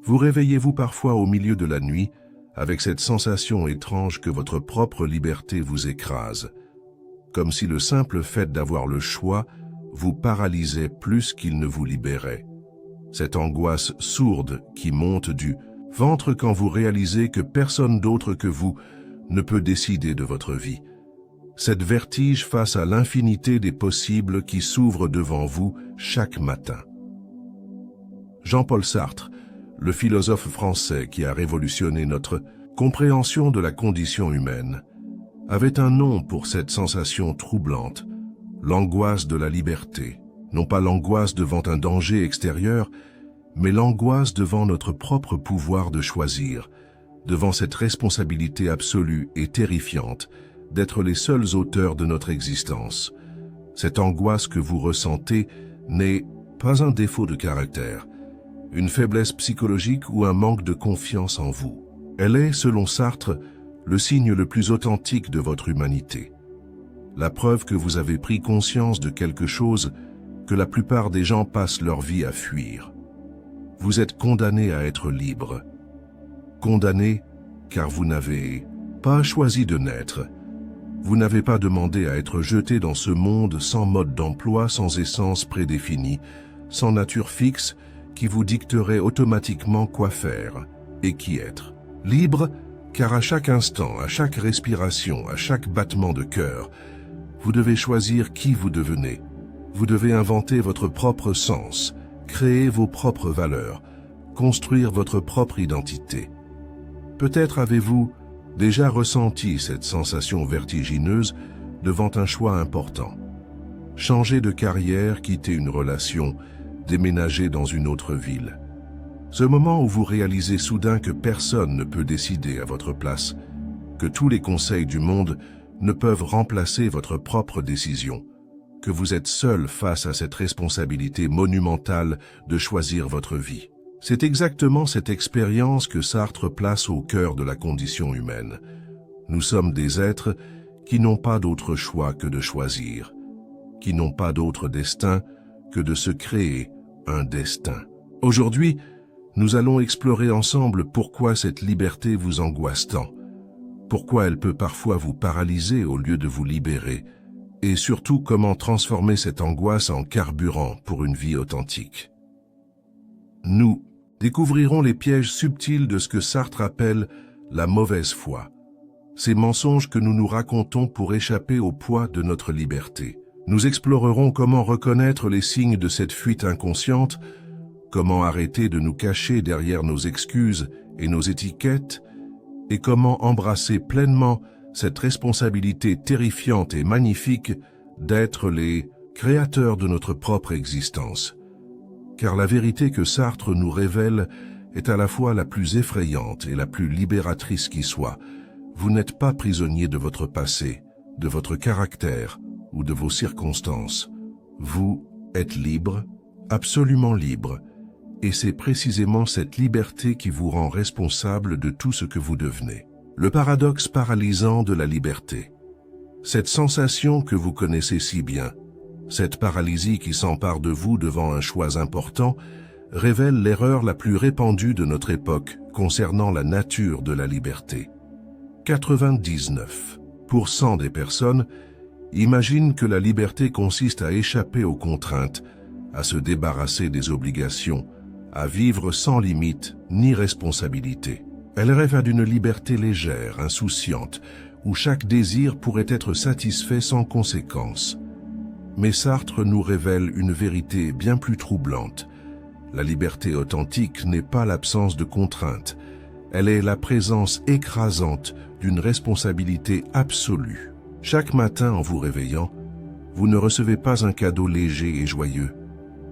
Vous réveillez-vous parfois au milieu de la nuit avec cette sensation étrange que votre propre liberté vous écrase, comme si le simple fait d'avoir le choix vous paralysait plus qu'il ne vous libérait. Cette angoisse sourde qui monte du ventre quand vous réalisez que personne d'autre que vous ne peut décider de votre vie. Cette vertige face à l'infinité des possibles qui s'ouvrent devant vous chaque matin. Jean-Paul Sartre, le philosophe français qui a révolutionné notre compréhension de la condition humaine, avait un nom pour cette sensation troublante, l'angoisse de la liberté. Non pas l'angoisse devant un danger extérieur, mais l'angoisse devant notre propre pouvoir de choisir, devant cette responsabilité absolue et terrifiante d'être les seuls auteurs de notre existence. Cette angoisse que vous ressentez n'est pas un défaut de caractère, une faiblesse psychologique ou un manque de confiance en vous. Elle est, selon Sartre, le signe le plus authentique de votre humanité. La preuve que vous avez pris conscience de quelque chose que la plupart des gens passent leur vie à fuir. Vous êtes condamné à être libre. Condamné car vous n'avez pas choisi de naître. Vous n'avez pas demandé à être jeté dans ce monde sans mode d'emploi, sans essence prédéfinie, sans nature fixe qui vous dicterait automatiquement quoi faire et qui être. Libre car à chaque instant, à chaque respiration, à chaque battement de cœur, vous devez choisir qui vous devenez. Vous devez inventer votre propre sens, créer vos propres valeurs, construire votre propre identité. Peut-être avez-vous déjà ressenti cette sensation vertigineuse devant un choix important. Changer de carrière, quitter une relation, déménager dans une autre ville. Ce moment où vous réalisez soudain que personne ne peut décider à votre place, que tous les conseils du monde ne peuvent remplacer votre propre décision, que vous êtes seul face à cette responsabilité monumentale de choisir votre vie. C'est exactement cette expérience que Sartre place au cœur de la condition humaine. Nous sommes des êtres qui n'ont pas d'autre choix que de choisir, qui n'ont pas d'autre destin que de se créer un destin. Aujourd'hui, nous allons explorer ensemble pourquoi cette liberté vous angoisse tant, pourquoi elle peut parfois vous paralyser au lieu de vous libérer, et surtout comment transformer cette angoisse en carburant pour une vie authentique. Nous découvrirons les pièges subtils de ce que Sartre appelle la mauvaise foi, ces mensonges que nous nous racontons pour échapper au poids de notre liberté. Nous explorerons comment reconnaître les signes de cette fuite inconsciente, comment arrêter de nous cacher derrière nos excuses et nos étiquettes, et comment embrasser pleinement cette responsabilité terrifiante et magnifique d'être les créateurs de notre propre existence. Car la vérité que Sartre nous révèle est à la fois la plus effrayante et la plus libératrice qui soit. Vous n'êtes pas prisonnier de votre passé, de votre caractère ou de vos circonstances. Vous êtes libre, absolument libre, et c'est précisément cette liberté qui vous rend responsable de tout ce que vous devenez. Le paradoxe paralysant de la liberté. Cette sensation que vous connaissez si bien, cette paralysie qui s'empare de vous devant un choix important, révèle l'erreur la plus répandue de notre époque concernant la nature de la liberté. 99% des personnes imaginent que la liberté consiste à échapper aux contraintes, à se débarrasser des obligations, à vivre sans limite ni responsabilité. Elles rêvent d'une liberté légère, insouciante, où chaque désir pourrait être satisfait sans conséquence. Mais Sartre nous révèle une vérité bien plus troublante. La liberté authentique n'est pas l'absence de contraintes, elle est la présence écrasante d'une responsabilité absolue. Chaque matin en vous réveillant, vous ne recevez pas un cadeau léger et joyeux.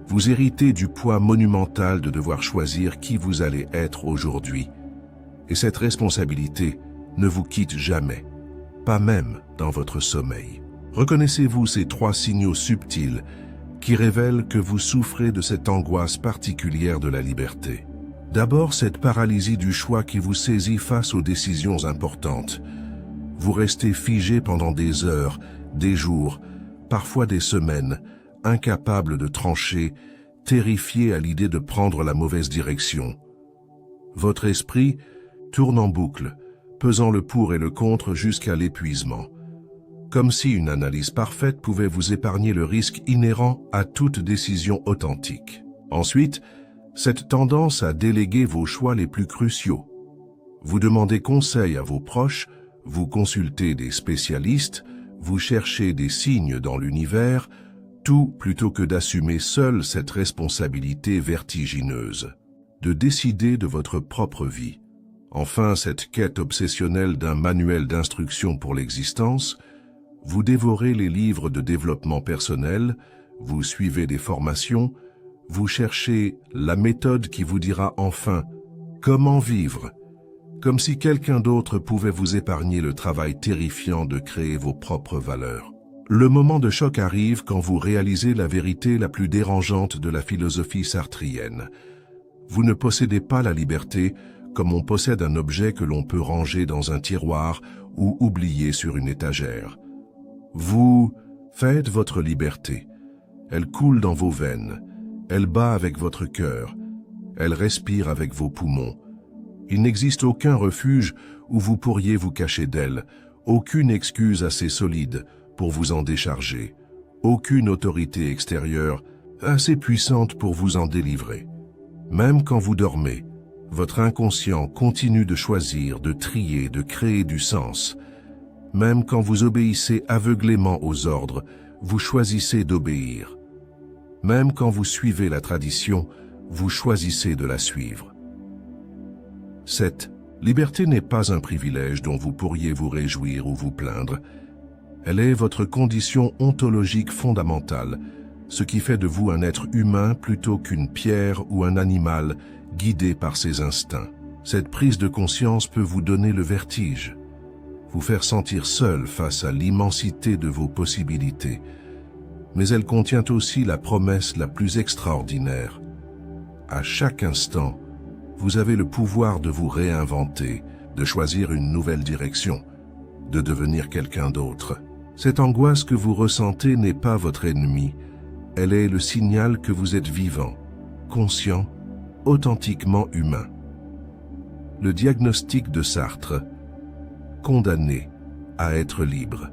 Vous héritez du poids monumental de devoir choisir qui vous allez être aujourd'hui. Et cette responsabilité ne vous quitte jamais, pas même dans votre sommeil. Reconnaissez-vous ces 3 signaux subtils qui révèlent que vous souffrez de cette angoisse particulière de la liberté. D'abord, cette paralysie du choix qui vous saisit face aux décisions importantes. Vous restez figé pendant des heures, des jours, parfois des semaines, incapable de trancher, terrifié à l'idée de prendre la mauvaise direction. Votre esprit tourne en boucle, pesant le pour et le contre jusqu'à l'épuisement. Comme si une analyse parfaite pouvait vous épargner le risque inhérent à toute décision authentique. Ensuite, cette tendance à déléguer vos choix les plus cruciaux. Vous demandez conseil à vos proches, vous consultez des spécialistes, vous cherchez des signes dans l'univers, tout plutôt que d'assumer seul cette responsabilité vertigineuse, de décider de votre propre vie. Enfin, cette quête obsessionnelle d'un manuel d'instruction pour l'existence, vous dévorez les livres de développement personnel, vous suivez des formations, vous cherchez la méthode qui vous dira enfin comment vivre, comme si quelqu'un d'autre pouvait vous épargner le travail terrifiant de créer vos propres valeurs. Le moment de choc arrive quand vous réalisez la vérité la plus dérangeante de la philosophie sartrienne. Vous ne possédez pas la liberté comme on possède un objet que l'on peut ranger dans un tiroir ou oublier sur une étagère. Vous faites votre liberté. Elle coule dans vos veines. Elle bat avec votre cœur. Elle respire avec vos poumons. Il n'existe aucun refuge où vous pourriez vous cacher d'elle, aucune excuse assez solide pour vous en décharger, aucune autorité extérieure assez puissante pour vous en délivrer. Même quand vous dormez, votre inconscient continue de choisir, de trier, de créer du sens. Même quand vous obéissez aveuglément aux ordres, vous choisissez d'obéir. Même quand vous suivez la tradition, vous choisissez de la suivre. Cette liberté n'est pas un privilège dont vous pourriez vous réjouir ou vous plaindre. Elle est votre condition ontologique fondamentale, ce qui fait de vous un être humain plutôt qu'une pierre ou un animal guidé par ses instincts. Cette prise de conscience peut vous donner le vertige, vous faire sentir seul face à l'immensité de vos possibilités, mais elle contient aussi la promesse la plus extraordinaire. À chaque instant, vous avez le pouvoir de vous réinventer, de choisir une nouvelle direction, de devenir quelqu'un d'autre. Cette angoisse que vous ressentez n'est pas votre ennemi, elle est le signal que vous êtes vivant, conscient, authentiquement humain. Le diagnostic de Sartre, condamné à être libre.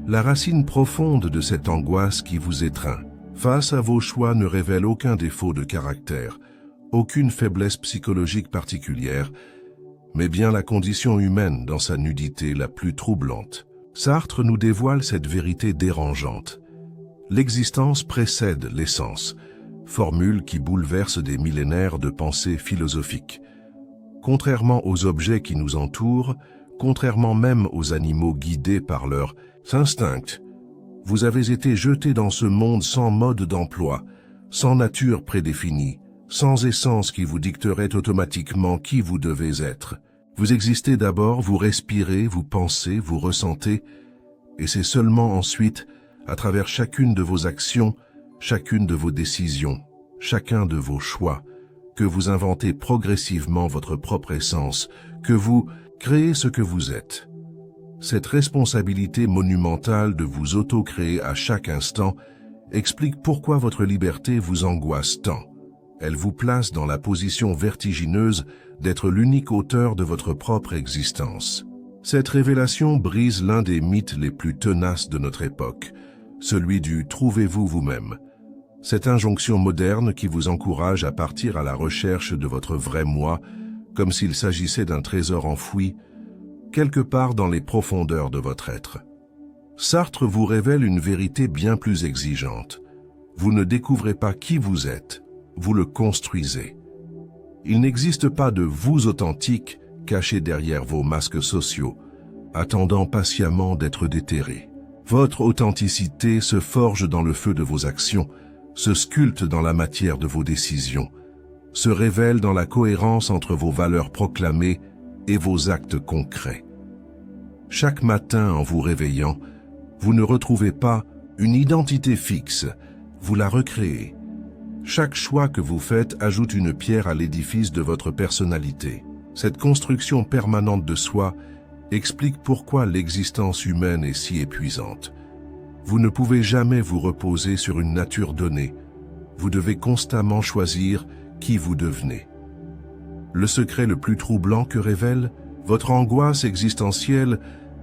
La racine profonde de cette angoisse qui vous étreint, face à vos choix, ne révèle aucun défaut de caractère, aucune faiblesse psychologique particulière, mais bien la condition humaine dans sa nudité la plus troublante. Sartre nous dévoile cette vérité dérangeante. L'existence précède l'essence, formule qui bouleverse des millénaires de pensée philosophique. Contrairement aux objets qui nous entourent, contrairement même aux animaux guidés par leurs instincts, vous avez été jeté dans ce monde sans mode d'emploi, sans nature prédéfinie, sans essence qui vous dicterait automatiquement qui vous devez être. Vous existez d'abord, vous respirez, vous pensez, vous ressentez, et c'est seulement ensuite, à travers chacune de vos actions, chacune de vos décisions, chacun de vos choix, que vous inventez progressivement votre propre essence, que vous créez ce que vous êtes. Cette responsabilité monumentale de vous auto-créer à chaque instant explique pourquoi votre liberté vous angoisse tant. Elle vous place dans la position vertigineuse d'être l'unique auteur de votre propre existence. Cette révélation brise l'un des mythes les plus tenaces de notre époque, celui du « trouvez-vous vous-même ». Cette injonction moderne qui vous encourage à partir à la recherche de votre vrai moi, comme s'il s'agissait d'un trésor enfoui, quelque part dans les profondeurs de votre être. Sartre vous révèle une vérité bien plus exigeante. Vous ne découvrez pas qui vous êtes, vous le construisez. Il n'existe pas de vous authentique caché derrière vos masques sociaux, attendant patiemment d'être déterré. Votre authenticité se forge dans le feu de vos actions, se sculpte dans la matière de vos décisions, se révèle dans la cohérence entre vos valeurs proclamées et vos actes concrets. Chaque matin, en vous réveillant, vous ne retrouvez pas une identité fixe, vous la recréez. Chaque choix que vous faites ajoute une pierre à l'édifice de votre personnalité. Cette construction permanente de soi explique pourquoi l'existence humaine est si épuisante. Vous ne pouvez jamais vous reposer sur une nature donnée. Vous devez constamment choisir qui vous devenez. Le secret le plus troublant que révèle votre angoisse existentielle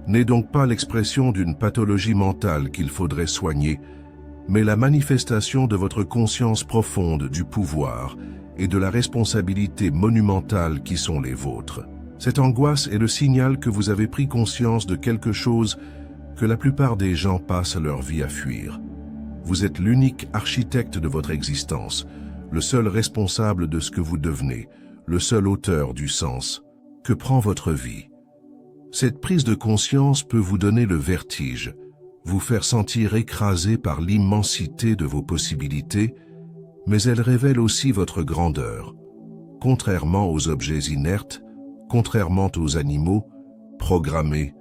n'est donc pas l'expression d'une pathologie mentale qu'il faudrait soigner, mais la manifestation de votre conscience profonde du pouvoir et de la responsabilité monumentale qui sont les vôtres. Cette angoisse est le signal que vous avez pris conscience de quelque chose que la plupart des gens passent leur vie à fuir. Vous êtes l'unique architecte de votre existence, le seul responsable de ce que vous devenez, le seul auteur du sens que prend votre vie. Cette prise de conscience peut vous donner le vertige, vous faire sentir écrasé par l'immensité de vos possibilités, mais elle révèle aussi votre grandeur. Contrairement aux objets inertes, contrairement aux animaux, programmés,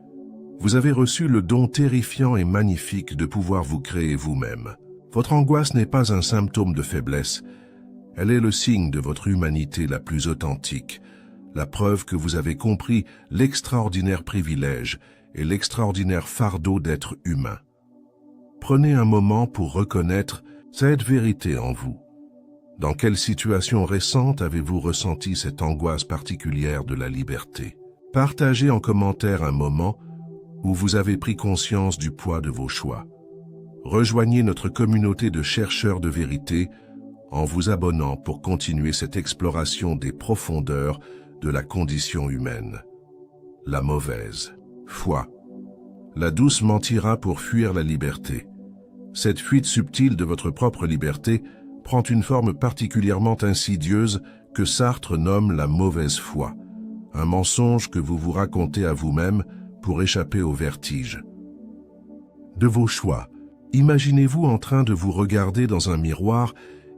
vous avez reçu le don terrifiant et magnifique de pouvoir vous créer vous-même. Votre angoisse n'est pas un symptôme de faiblesse, elle est le signe de votre humanité la plus authentique, la preuve que vous avez compris l'extraordinaire privilège et l'extraordinaire fardeau d'être humain. Prenez un moment pour reconnaître cette vérité en vous. Dans quelle situation récente avez-vous ressenti cette angoisse particulière de la liberté? Partagez en commentaire un moment où vous avez pris conscience du poids de vos choix. Rejoignez notre communauté de chercheurs de vérité en vous abonnant pour continuer cette exploration des profondeurs de la condition humaine. La mauvaise foi. La douce mentira pour fuir la liberté. Cette fuite subtile de votre propre liberté prend une forme particulièrement insidieuse que Sartre nomme la mauvaise foi, un mensonge que vous vous racontez à vous-même pour échapper au vertige. De vos choix, imaginez-vous en train de vous regarder dans un miroir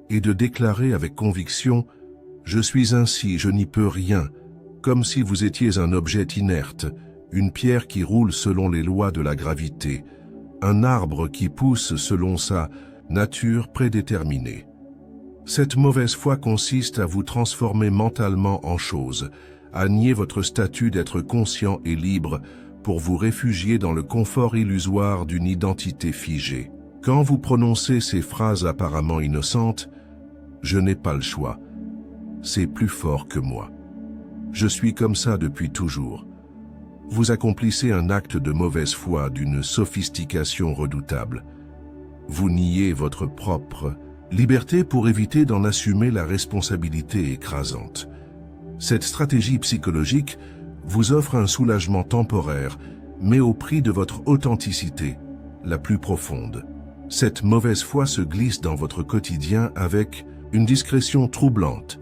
et de déclarer avec conviction « Je suis ainsi, je n'y peux rien », comme si vous étiez un objet inerte, une pierre qui roule selon les lois de la gravité, un arbre qui pousse selon sa nature prédéterminée. Cette mauvaise foi consiste à vous transformer mentalement en chose, à nier votre statut d'être conscient et libre pour vous réfugier dans le confort illusoire d'une identité figée. Quand vous prononcez ces phrases apparemment innocentes, « Je n'ai pas le choix, c'est plus fort que moi. Je suis comme ça depuis toujours », vous accomplissez un acte de mauvaise foi d'une sophistication redoutable. Vous niez votre propre liberté pour éviter d'en assumer la responsabilité écrasante. Cette stratégie psychologique vous offre un soulagement temporaire, mais au prix de votre authenticité, la plus profonde. Cette mauvaise foi se glisse dans votre quotidien avec une discrétion troublante,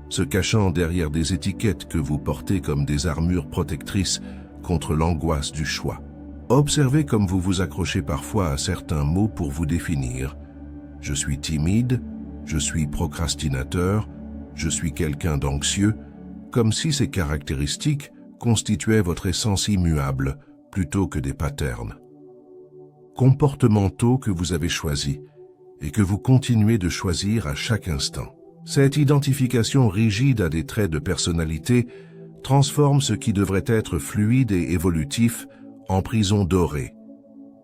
se cachant derrière des étiquettes que vous portez comme des armures protectrices contre l'angoisse du choix. Observez comme vous vous accrochez parfois à certains mots pour vous définir. Je suis timide, je suis procrastinateur, je suis quelqu'un d'anxieux, comme si ces caractéristiques constituaient votre essence immuable plutôt que des patterns comportementaux que vous avez choisis et que vous continuez de choisir à chaque instant. Cette identification rigide à des traits de personnalité transforme ce qui devrait être fluide et évolutif en prison dorée.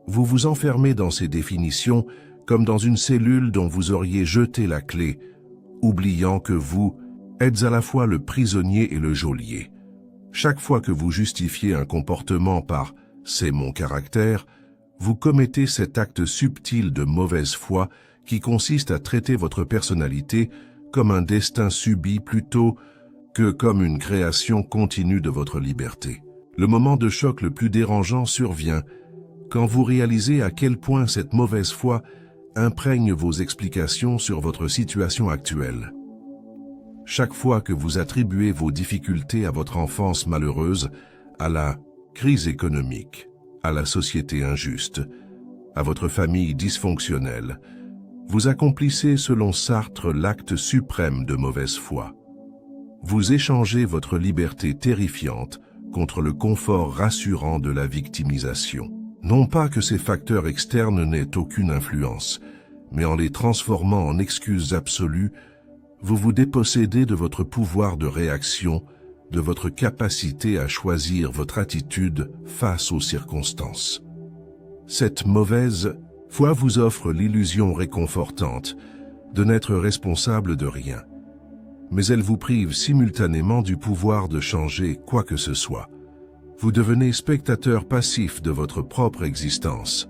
Vous vous enfermez dans ces définitions comme dans une cellule dont vous auriez jeté la clé, oubliant que vous êtes à la fois le prisonnier et le geôlier. Chaque fois que vous justifiez un comportement par « c'est mon caractère », vous commettez cet acte subtil de mauvaise foi qui consiste à traiter votre personnalité comme un destin subi plutôt que comme une création continue de votre liberté. Le moment de choc le plus dérangeant survient quand vous réalisez à quel point cette mauvaise foi imprègne vos explications sur votre situation actuelle. Chaque fois que vous attribuez vos difficultés à votre enfance malheureuse, à la crise économique, à la société injuste, à votre famille dysfonctionnelle, vous accomplissez selon Sartre l'acte suprême de mauvaise foi. Vous échangez votre liberté terrifiante contre le confort rassurant de la victimisation. Non pas que ces facteurs externes n'aient aucune influence, mais en les transformant en excuses absolues, vous vous dépossédez de votre pouvoir de réaction, de votre capacité à choisir votre attitude face aux circonstances. Cette mauvaise foi vous offre l'illusion réconfortante de n'être responsable de rien. mais elle vous prive simultanément du pouvoir de changer quoi que ce soit. Vous devenez spectateur passif de votre propre existence,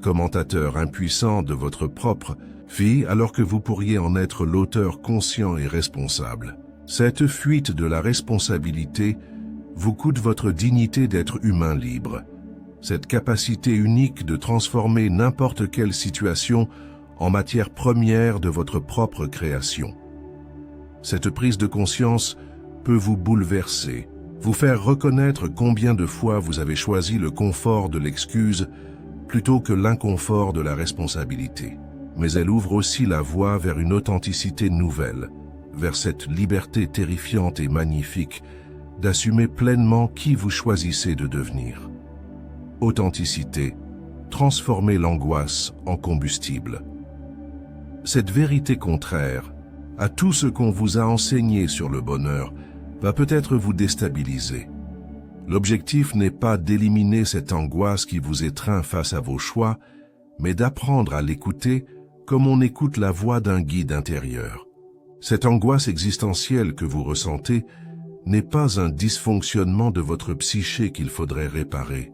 commentateur impuissant de votre propre vie alors que vous pourriez en être l'auteur conscient et responsable. Cette fuite de la responsabilité vous coûte votre dignité d'être humain libre, cette capacité unique de transformer n'importe quelle situation en matière première de votre propre création. Cette prise de conscience peut vous bouleverser, vous faire reconnaître combien de fois vous avez choisi le confort de l'excuse plutôt que l'inconfort de la responsabilité. Mais elle ouvre aussi la voie vers une authenticité nouvelle, vers cette liberté terrifiante et magnifique d'assumer pleinement qui vous choisissez de devenir. Authenticité, transformer l'angoisse en combustible. Cette vérité contraire à tout ce qu'on vous a enseigné sur le bonheur va peut-être vous déstabiliser. L'objectif n'est pas d'éliminer cette angoisse qui vous étreint face à vos choix, mais d'apprendre à l'écouter comme on écoute la voix d'un guide intérieur. Cette angoisse existentielle que vous ressentez n'est pas un dysfonctionnement de votre psyché qu'il faudrait réparer.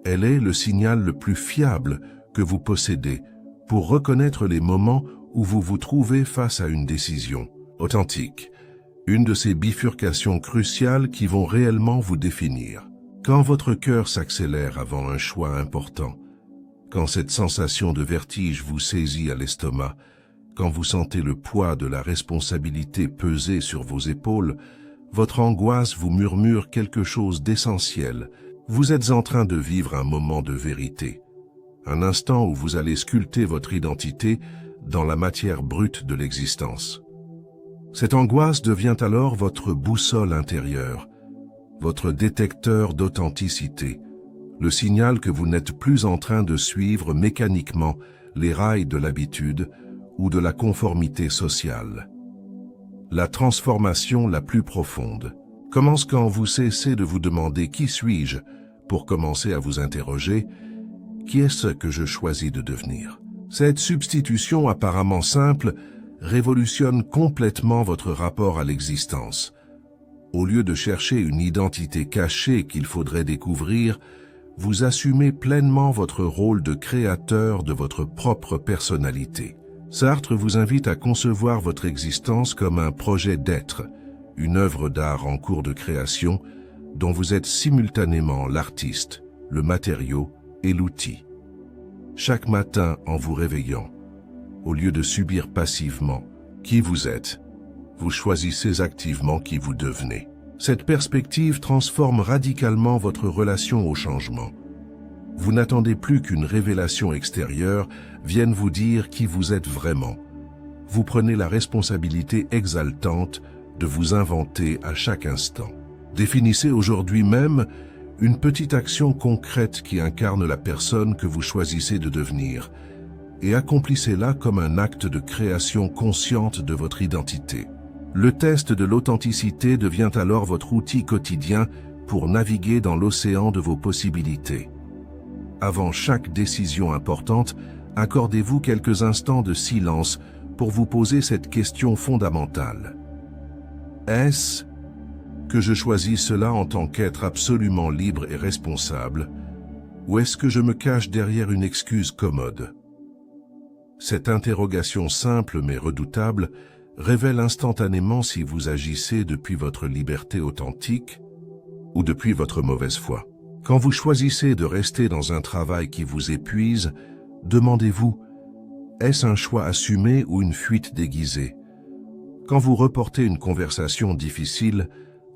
Elle est le signal le plus fiable que vous possédez pour reconnaître les moments où vous vous trouvez face à une décision authentique, une de ces bifurcations cruciales qui vont réellement vous définir. Quand votre cœur s'accélère avant un choix important, quand cette sensation de vertige vous saisit à l'estomac, quand vous sentez le poids de la responsabilité peser sur vos épaules, votre angoisse vous murmure quelque chose d'essentiel. Vous êtes en train de vivre un moment de vérité, un instant où vous allez sculpter votre identité dans la matière brute de l'existence. Cette angoisse devient alors votre boussole intérieure, votre détecteur d'authenticité, le signal que vous n'êtes plus en train de suivre mécaniquement les rails de l'habitude ou de la conformité sociale. La transformation la plus profonde commence quand vous cessez de vous demander « Qui suis-je » pour commencer à vous interroger « Qui est-ce que je choisis de devenir ?» Cette substitution apparemment simple révolutionne complètement votre rapport à l'existence. Au lieu de chercher une identité cachée qu'il faudrait découvrir, vous assumez pleinement votre rôle de créateur de votre propre personnalité. Sartre vous invite à concevoir votre existence comme un projet d'être, une œuvre d'art en cours de création dont vous êtes simultanément l'artiste, le matériau et l'outil. Chaque matin en vous réveillant, au lieu de subir passivement qui vous êtes, vous choisissez activement qui vous devenez. Cette perspective transforme radicalement votre relation au changement. Vous n'attendez plus qu'une révélation extérieure vienne vous dire qui vous êtes vraiment. Vous prenez la responsabilité exaltante de vous inventer à chaque instant. Définissez aujourd'hui même une petite action concrète qui incarne la personne que vous choisissez de devenir et accomplissez-la comme un acte de création consciente de votre identité. Le test de l'authenticité devient alors votre outil quotidien pour naviguer dans l'océan de vos possibilités. Avant chaque décision importante, accordez-vous quelques instants de silence pour vous poser cette question fondamentale. Est-ce que je choisis cela en tant qu'être absolument libre et responsable, ou est-ce que je me cache derrière une excuse commode? Cette interrogation simple mais redoutable révèle instantanément si vous agissez depuis votre liberté authentique ou depuis votre mauvaise foi. Quand vous choisissez de rester dans un travail qui vous épuise, demandez-vous, est-ce un choix assumé ou une fuite déguisée? Quand vous reportez une conversation difficile,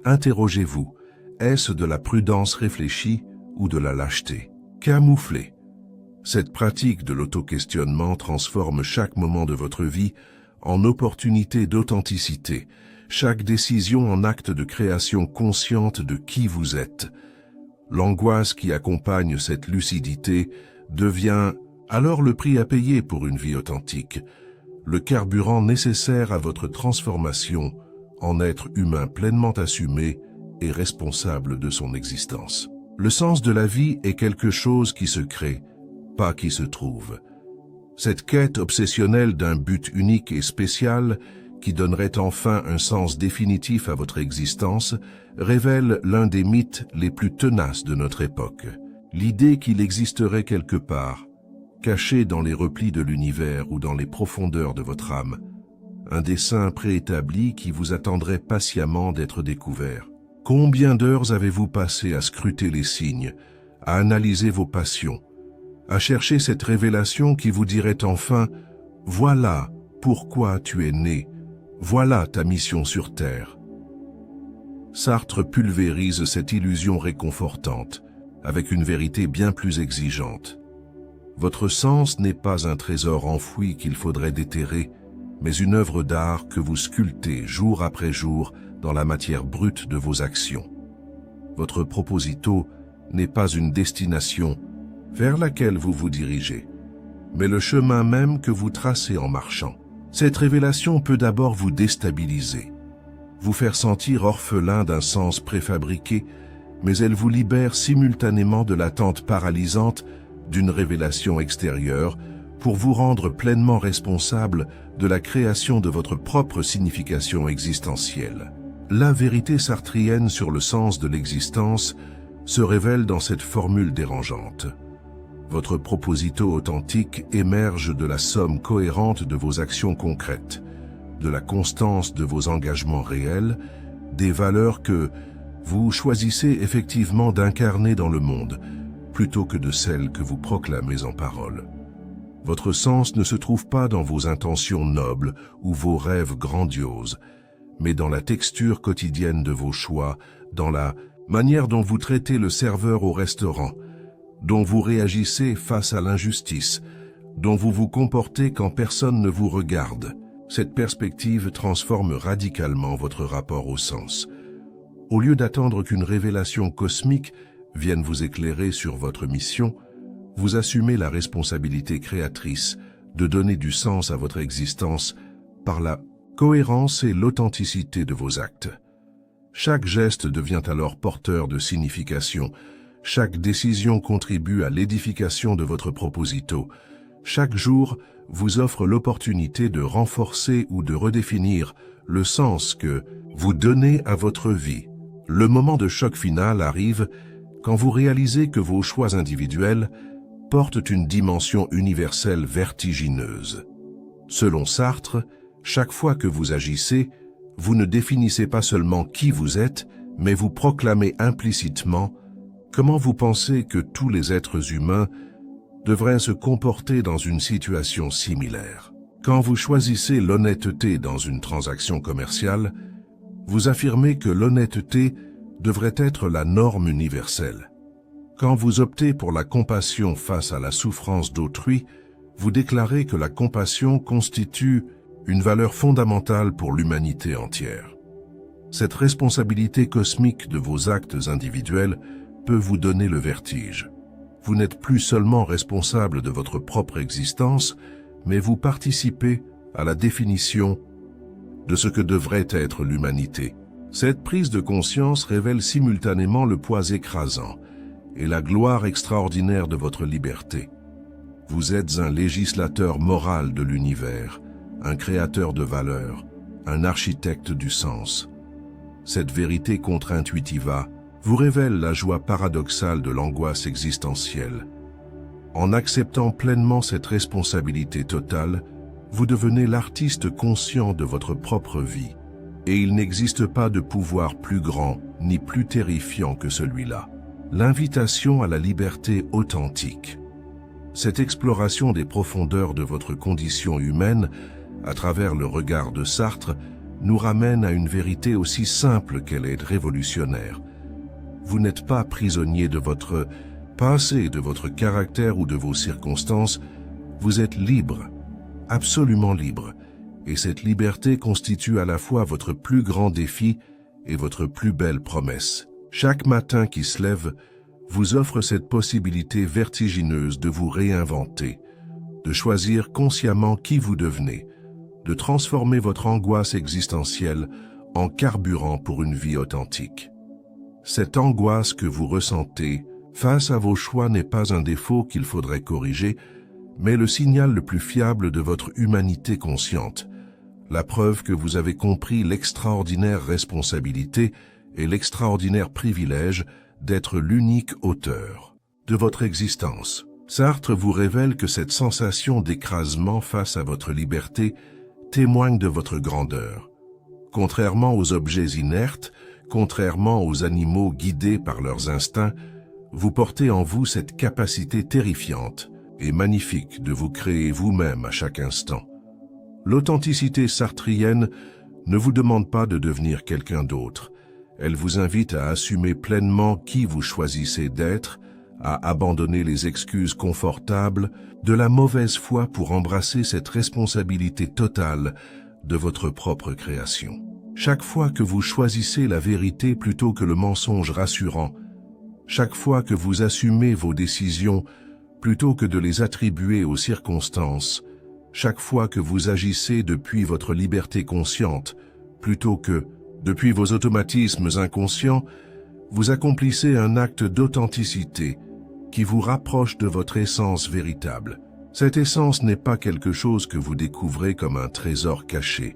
interrogez-vous, est-ce de la prudence réfléchie ou de la lâcheté camouflée? Cette pratique de l'auto-questionnement transforme chaque moment de votre vie en opportunité d'authenticité, chaque décision en acte de création consciente de qui vous êtes. L'angoisse qui accompagne cette lucidité devient alors le prix à payer pour une vie authentique, le carburant nécessaire à votre transformation en être humain pleinement assumé et responsable de son existence. Le sens de la vie est quelque chose qui se crée, pas qui se trouve. Cette quête obsessionnelle d'un but unique et spécial qui donnerait enfin un sens définitif à votre existence, révèle l'un des mythes les plus tenaces de notre époque. L'idée qu'il existerait quelque part, caché dans les replis de l'univers ou dans les profondeurs de votre âme, un dessein préétabli qui vous attendrait patiemment d'être découvert. Combien d'heures avez-vous passé à scruter les signes, à analyser vos passions, à chercher cette révélation qui vous dirait enfin « Voilà pourquoi tu es né, voilà ta mission sur Terre ». Sartre pulvérise cette illusion réconfortante, avec une vérité bien plus exigeante. Votre sens n'est pas un trésor enfoui qu'il faudrait déterrer, mais une œuvre d'art que vous sculptez jour après jour dans la matière brute de vos actions. Votre proposito n'est pas une destination vers laquelle vous vous dirigez, mais le chemin même que vous tracez en marchant. Cette révélation peut d'abord vous déstabiliser, vous faire sentir orphelin d'un sens préfabriqué, mais elle vous libère simultanément de l'attente paralysante d'une révélation extérieure pour vous rendre pleinement responsable de la création de votre propre signification existentielle. La vérité sartrienne sur le sens de l'existence se révèle dans cette formule dérangeante. Votre proposito authentique émerge de la somme cohérente de vos actions concrètes, de la constance de vos engagements réels, des valeurs que vous choisissez effectivement d'incarner dans le monde, plutôt que de celles que vous proclamez en parole. Votre sens ne se trouve pas dans vos intentions nobles ou vos rêves grandioses, mais dans la texture quotidienne de vos choix, dans la manière dont vous traitez le serveur au restaurant, dont vous réagissez face à l'injustice, dont vous vous comportez quand personne ne vous regarde. Cette perspective transforme radicalement votre rapport au sens. Au lieu d'attendre qu'une révélation cosmique vienne vous éclairer sur votre mission, vous assumez la responsabilité créatrice de donner du sens à votre existence par la cohérence et l'authenticité de vos actes. Chaque geste devient alors porteur de signification. Chaque décision contribue à l'édification de votre proposito. Chaque jour vous offre l'opportunité de renforcer ou de redéfinir le sens que vous donnez à votre vie. Le moment de choc final arrive quand vous réalisez que vos choix individuels portent une dimension universelle vertigineuse. Selon Sartre, chaque fois que vous agissez, vous ne définissez pas seulement qui vous êtes, mais vous proclamez implicitement comment vous pensez que tous les êtres humains devraient se comporter dans une situation similaire. Quand vous choisissez l'honnêteté dans une transaction commerciale, vous affirmez que l'honnêteté devrait être la norme universelle. Quand vous optez pour la compassion face à la souffrance d'autrui, vous déclarez que la compassion constitue une valeur fondamentale pour l'humanité entière. Cette responsabilité cosmique de vos actes individuels peut vous donner le vertige. Vous n'êtes plus seulement responsable de votre propre existence, mais vous participez à la définition de ce que devrait être l'humanité. Cette prise de conscience révèle simultanément le poids écrasant et la gloire extraordinaire de votre liberté. Vous êtes un législateur moral de l'univers, un créateur de valeurs, un architecte du sens. Cette vérité contre-intuitiva vous révèle la joie paradoxale de l'angoisse existentielle. En acceptant pleinement cette responsabilité totale, vous devenez l'artiste conscient de votre propre vie, et il n'existe pas de pouvoir plus grand ni plus terrifiant que celui-là. L'invitation à la liberté authentique. Cette exploration des profondeurs de votre condition humaine, à travers le regard de Sartre, nous ramène à une vérité aussi simple qu'elle est révolutionnaire. Vous n'êtes pas prisonnier de votre passé, de votre caractère ou de vos circonstances, vous êtes libre, absolument libre, et cette liberté constitue à la fois votre plus grand défi et votre plus belle promesse. Chaque matin qui se lève vous offre cette possibilité vertigineuse de vous réinventer, de choisir consciemment qui vous devenez, de transformer votre angoisse existentielle en carburant pour une vie authentique. Cette angoisse que vous ressentez face à vos choix n'est pas un défaut qu'il faudrait corriger, mais le signal le plus fiable de votre humanité consciente, la preuve que vous avez compris l'extraordinaire responsabilité et l'extraordinaire privilège d'être l'unique auteur de votre existence. Sartre vous révèle que cette sensation d'écrasement face à votre liberté témoigne de votre grandeur. Contrairement aux objets inertes, contrairement aux animaux guidés par leurs instincts, vous portez en vous cette capacité terrifiante et magnifique de vous créer vous-même à chaque instant. L'authenticité sartrienne ne vous demande pas de devenir quelqu'un d'autre. Elle vous invite à assumer pleinement qui vous choisissez d'être, à abandonner les excuses confortables de la mauvaise foi pour embrasser cette responsabilité totale de votre propre création. Chaque fois que vous choisissez la vérité plutôt que le mensonge rassurant, chaque fois que vous assumez vos décisions plutôt que de les attribuer aux circonstances, chaque fois que vous agissez depuis votre liberté consciente plutôt que depuis vos automatismes inconscients, vous accomplissez un acte d'authenticité qui vous rapproche de votre essence véritable. Cette essence n'est pas quelque chose que vous découvrez comme un trésor caché,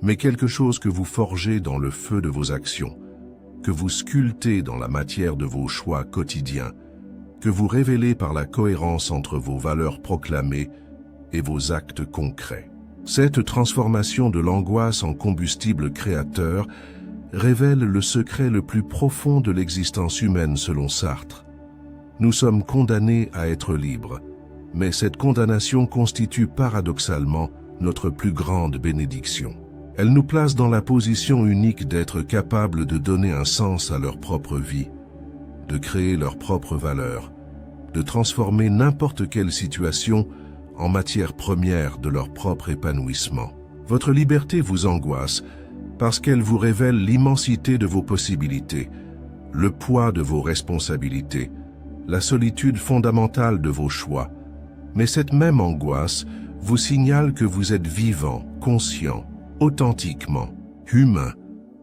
mais quelque chose que vous forgez dans le feu de vos actions, que vous sculptez dans la matière de vos choix quotidiens, que vous révélez par la cohérence entre vos valeurs proclamées et vos actes concrets. Cette transformation de l'angoisse en combustible créateur révèle le secret le plus profond de l'existence humaine selon Sartre. Nous sommes condamnés à être libres, mais cette condamnation constitue paradoxalement notre plus grande bénédiction. Elle nous place dans la position unique d'être capables de donner un sens à leur propre vie, de créer leurs propres valeurs, de transformer n'importe quelle situation en matière première de leur propre épanouissement. Votre liberté vous angoisse parce qu'elle vous révèle l'immensité de vos possibilités, le poids de vos responsabilités, la solitude fondamentale de vos choix. Mais cette même angoisse vous signale que vous êtes vivant, conscient, authentiquement, humain,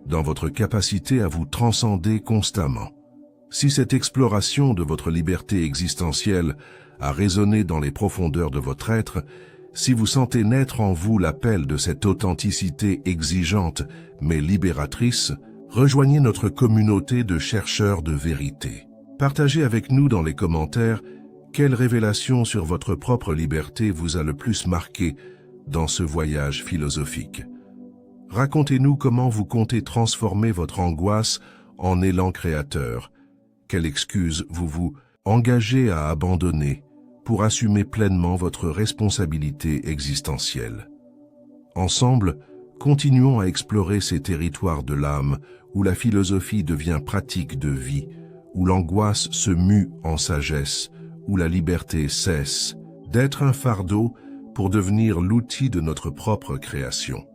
dans votre capacité à vous transcender constamment. Si cette exploration de votre liberté existentielle a résonné dans les profondeurs de votre être, si vous sentez naître en vous l'appel de cette authenticité exigeante mais libératrice, rejoignez notre communauté de chercheurs de vérité. Partagez avec nous dans les commentaires quelle révélation sur votre propre liberté vous a le plus marqué dans ce voyage philosophique. Racontez-nous comment vous comptez transformer votre angoisse en élan créateur. Quelle excuse vous engagez à abandonner pour assumer pleinement votre responsabilité existentielle. Ensemble, continuons à explorer ces territoires de l'âme où la philosophie devient pratique de vie, où l'angoisse se mue en sagesse, où la liberté cesse d'être un fardeau pour devenir l'outil de notre propre création.